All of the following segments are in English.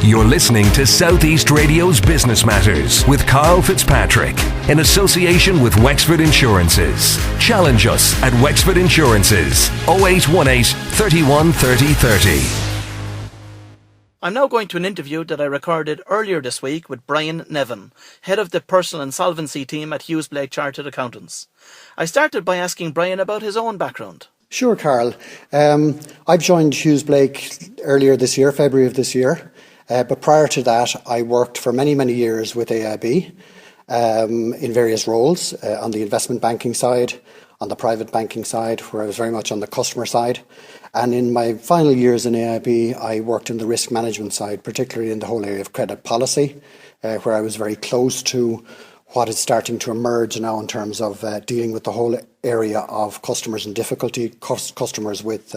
You're listening to Southeast Radio's Business Matters with Karl Fitzpatrick in association with Wexford Insurances. Challenge us at Wexford Insurances 0818 31 30 30. I'm now going to an interview that I recorded earlier this week with Brian Nevin, head of the personal insolvency team at Hughes Blake Chartered Accountants. I started by asking Brian about his own background. Sure, Karl. I've joined Hughes Blake earlier this year, February of this year. But prior to that, I worked for many, many years with AIB in various roles on the investment banking side, on the private banking side, where I was very much on the customer side. And in my final years in AIB, I worked in the risk management side, particularly in the whole area of credit policy, where I was very close to what is starting to emerge now in terms of dealing with the whole area of customers in difficulty, customers with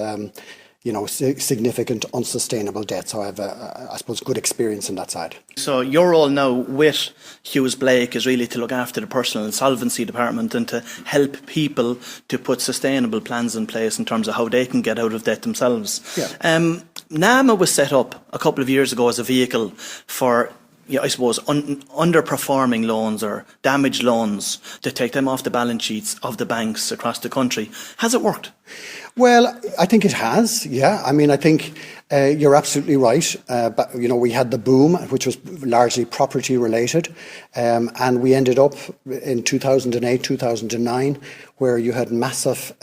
significant unsustainable debt. So I have, I suppose, good experience in that side. So your role now with Hughes Blake is really to look after the personal insolvency department and to help people to put sustainable plans in place in terms of how they can get out of debt themselves. Yeah. NAMA was set up a couple of years ago as a vehicle for underperforming loans or damaged loans to take them off the balance sheets of the banks across the country. Has it worked? Well, I think it has, yeah. I mean, I think you're absolutely right. But, we had the boom, which was largely property related. And we ended up in 2008, 2009, where you had massive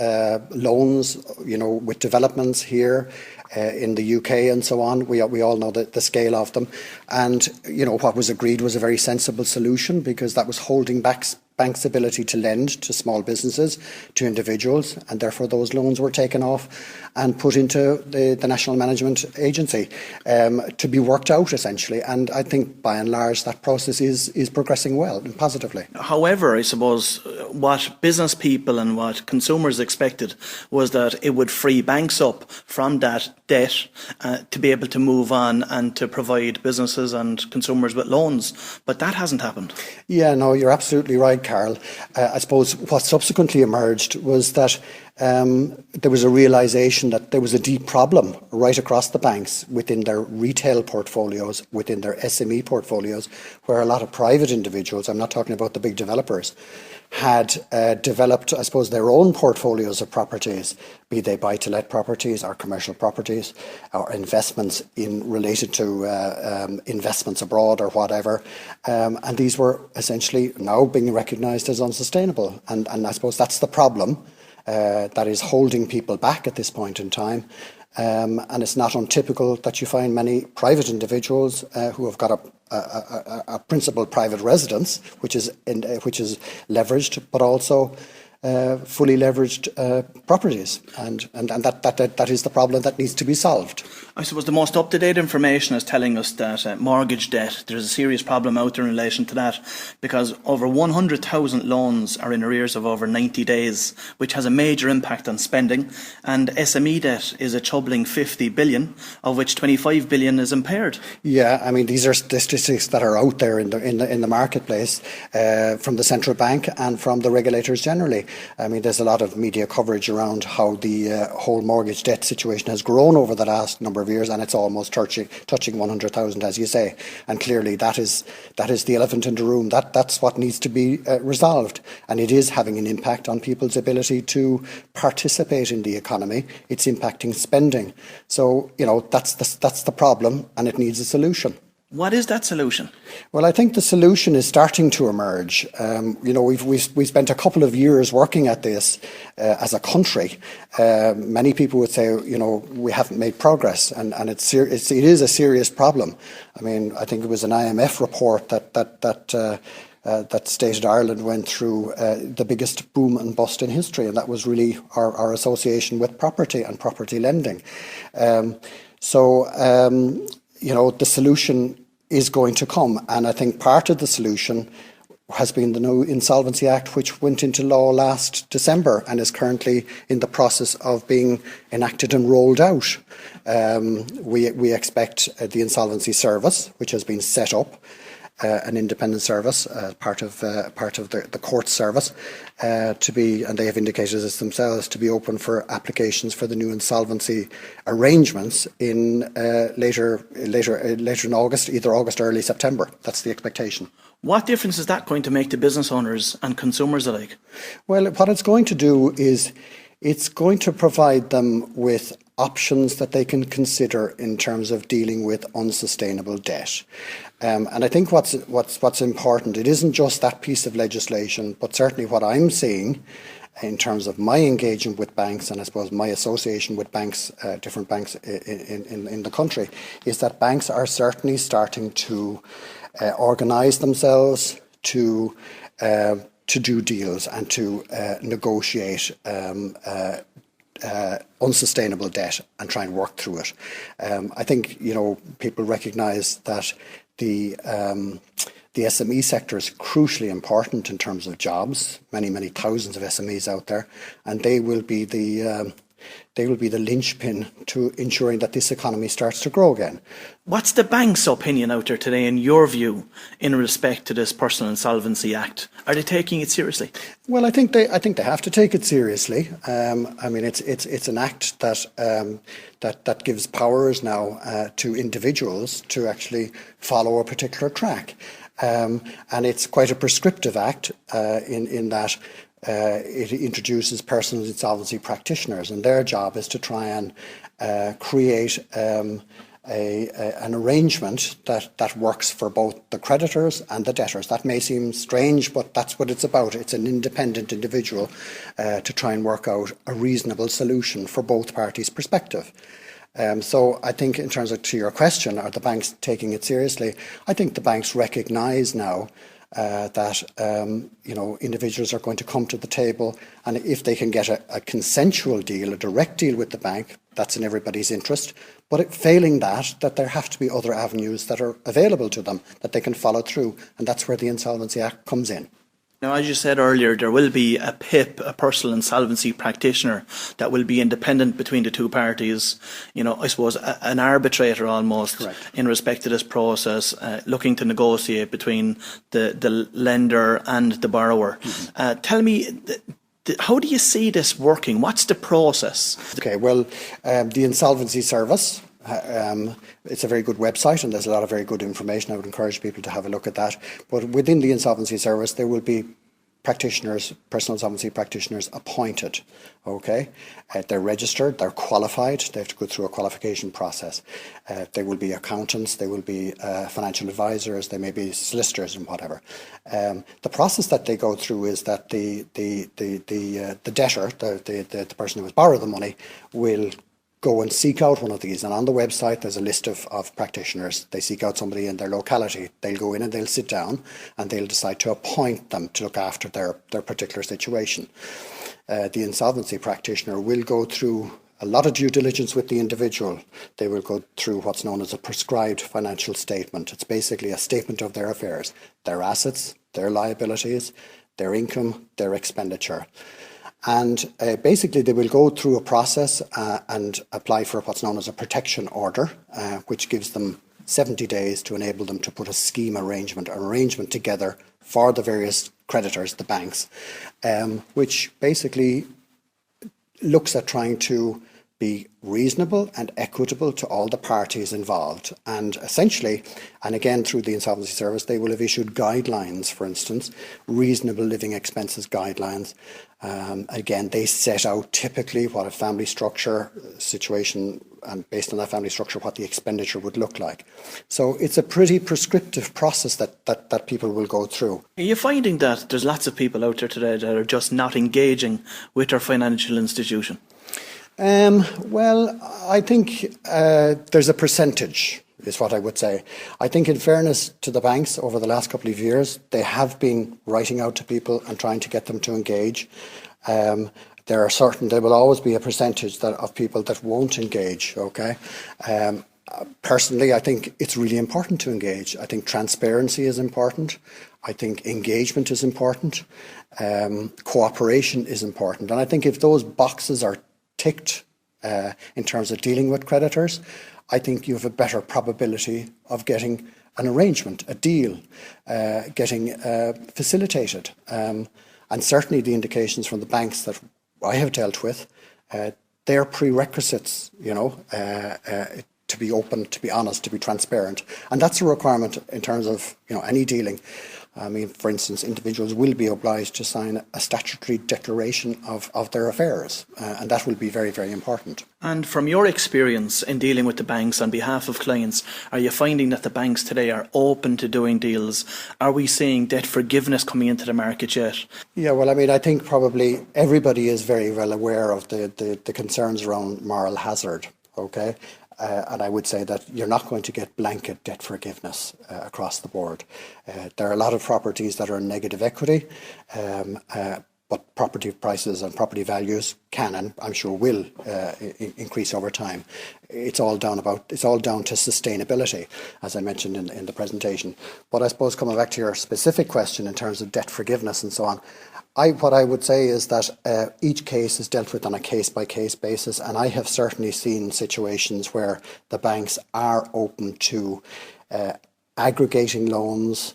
loans, with developments here in the UK and so on. We all know the scale of them. And, what was agreed was a very sensible solution, because that was holding back banks' ability to lend to small businesses, to individuals, and therefore those loans were taken off and put into the National Management Agency to be worked out, essentially. And I think, by and large, that process is progressing well and positively. However, I suppose what business people and what consumers expected was that it would free banks up from that debt to be able to move on and to provide businesses and consumers with loans. But that hasn't happened. Yeah, no, you're absolutely right, Karl. I suppose what subsequently emerged was that there was a realisation that there was a deep problem right across the banks within their retail portfolios, within their SME portfolios, where a lot of private individuals, I'm not talking about the big developers, had developed, I suppose, their own portfolios of properties, be they buy-to-let properties or commercial properties or investments related to investments abroad or whatever. And these were essentially now being recognised as unsustainable. And I suppose that's the problem that is holding people back at this point in time. And it's not untypical that you find many private individuals who have got a principal private residence, which is leveraged, but also fully leveraged properties, and that is the problem that needs to be solved. I suppose the most up-to-date information is telling us that mortgage debt, there's a serious problem out there in relation to that, because over 100,000 loans are in arrears of over 90 days, which has a major impact on spending, and SME debt is a troubling 50 billion, of which 25 billion is impaired. Yeah, I mean, these are statistics that are out there in the marketplace from the central bank and from the regulators generally. I mean, there's a lot of media coverage around how the whole mortgage debt situation has grown over the last number of years, and it's almost touching 100,000, as you say. And clearly, that is the elephant in the room. That's what needs to be resolved, and it is having an impact on people's ability to participate in the economy. It's impacting spending. So that's the problem, and it needs a solution. What is that solution? Well, I think the solution is starting to emerge. We've spent a couple of years working at this as a country. Many people would say, we haven't made progress, and it is a serious problem. I mean, I think it was an IMF report that stated Ireland went through the biggest boom and bust in history, and that was really our association with property and property lending. The solution is going to come, and I think part of the solution has been the new Insolvency Act, which went into law last December and is currently in the process of being enacted and rolled out. We expect the Insolvency Service, which has been set up, an independent service, part of the court service, and they have indicated this themselves, to be open for applications for the new insolvency arrangements in later in August, either August or early September. That's the expectation. What difference is that going to make to business owners and consumers alike? Well, what it's going to do is it's going to provide them with options that they can consider in terms of dealing with unsustainable debt. And I think what's important, it isn't just that piece of legislation, but certainly what I'm seeing in terms of my engagement with banks, and I suppose my association with banks, different banks in the country, is that banks are certainly starting to organise themselves to do deals and to negotiate unsustainable debt and try and work through it. I think people recognise that the SME sector is crucially important in terms of jobs. Many thousands of SMEs out there, and they will be the linchpin to ensuring that this economy starts to grow again. What's the bank's opinion out there today, in your view, in respect to this Personal Insolvency Act? Are they taking it seriously? Well, I think they have to take it seriously. I mean, it's an act that gives powers now to individuals to actually follow a particular track, and it's quite a prescriptive act in that. It introduces personal insolvency practitioners, and their job is to try and create an arrangement that works for both the creditors and the debtors. That may seem strange, but that's what it's about. It's an independent individual to try and work out a reasonable solution for both parties' perspective. So I think, in terms of to your question, are the banks taking it seriously? I think the banks recognise now that individuals are going to come to the table, and if they can get a consensual deal, a direct deal with the bank, that's in everybody's interest. But failing that there have to be other avenues that are available to them that they can follow through, and that's where the Insolvency Act comes in. Now, as you said earlier, there will be a PIP, a personal insolvency practitioner, that will be independent between the two parties. I suppose an arbitrator almost. Correct. In respect to this process, looking to negotiate between the lender and the borrower. Mm-hmm. Tell me, how do you see this working? What's the process? Okay, well, the Insolvency Service, it's a very good website, and there's a lot of very good information. I would encourage people to have a look at that. But within the Insolvency Service, there will be practitioners, personal insolvency practitioners appointed. Okay, they're registered, they're qualified, they have to go through a qualification process. They will be accountants, they will be financial advisors, they may be solicitors and whatever. The process that they go through is that the debtor, the person who has borrowed the money, will go and seek out one of these, and on the website there's a list of practitioners. They seek out somebody in their locality. They'll go in and they'll sit down and they'll decide to appoint them to look after their particular situation. The insolvency practitioner will go through a lot of due diligence with the individual. They will go through what's known as a prescribed financial statement. It's basically a statement of their affairs, their assets, their liabilities, their income, their expenditure. And basically they will go through a process and apply for what's known as a protection order, which gives them 70 days to enable them to put a scheme arrangement together for the various creditors, the banks, which basically looks at trying to be reasonable and equitable to all the parties involved. And essentially, and again through the Insolvency Service, they will have issued guidelines, for instance, reasonable living expenses guidelines. Again, they set out typically what a family structure situation, and based on that family structure, what the expenditure would look like. So it's a pretty prescriptive process that people will go through. Are you finding that there's lots of people out there today that are just not engaging with their financial institution? Well, I think there's a percentage, is what I would say. I think, in fairness to the banks, over the last couple of years, they have been writing out to people and trying to get them to engage. There will always be a percentage of people that won't engage, okay? Personally, I think it's really important to engage. I think transparency is important. I think engagement is important. Cooperation is important. And I think if those boxes are ticked in terms of dealing with creditors, I think you have a better probability of getting an arrangement, a deal, getting facilitated. And certainly the indications from the banks that I have dealt with, they're prerequisites, to be open, to be honest, to be transparent. And that's a requirement in terms of, any dealing. I mean, for instance, individuals will be obliged to sign a statutory declaration of their affairs, and that will be very, very important. And from your experience in dealing with the banks on behalf of clients, are you finding that the banks today are open to doing deals? Are we seeing debt forgiveness coming into the market yet? Yeah, well, I mean, I think probably everybody is very well aware of the concerns around moral hazard, okay? And I would say that you're not going to get blanket debt forgiveness across the board. There are a lot of properties that are in negative equity, but property prices and property values can, and I'm sure will, increase over time. It's all down to sustainability, as I mentioned in the presentation. But I suppose coming back to your specific question in terms of debt forgiveness and so on, what I would say is that each case is dealt with on a case-by-case basis, and I have certainly seen situations where the banks are open to aggregating loans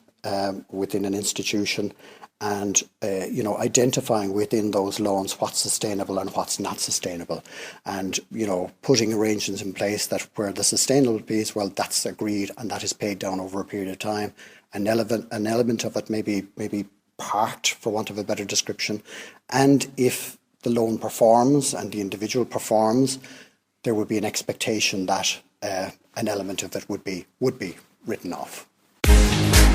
within an institution and identifying within those loans what's sustainable and what's not sustainable, and putting arrangements in place that where the sustainable piece, well, that's agreed and that is paid down over a period of time. An element of it maybe parked, for want of a better description, and if the loan performs and the individual performs, there would be an expectation that an element of it would be written off.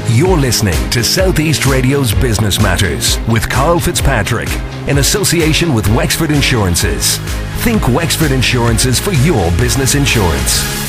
You're listening to Southeast Radio's Business Matters with Karl Fitzpatrick in association with Wexford Insurances. Think Wexford Insurances for your business insurance.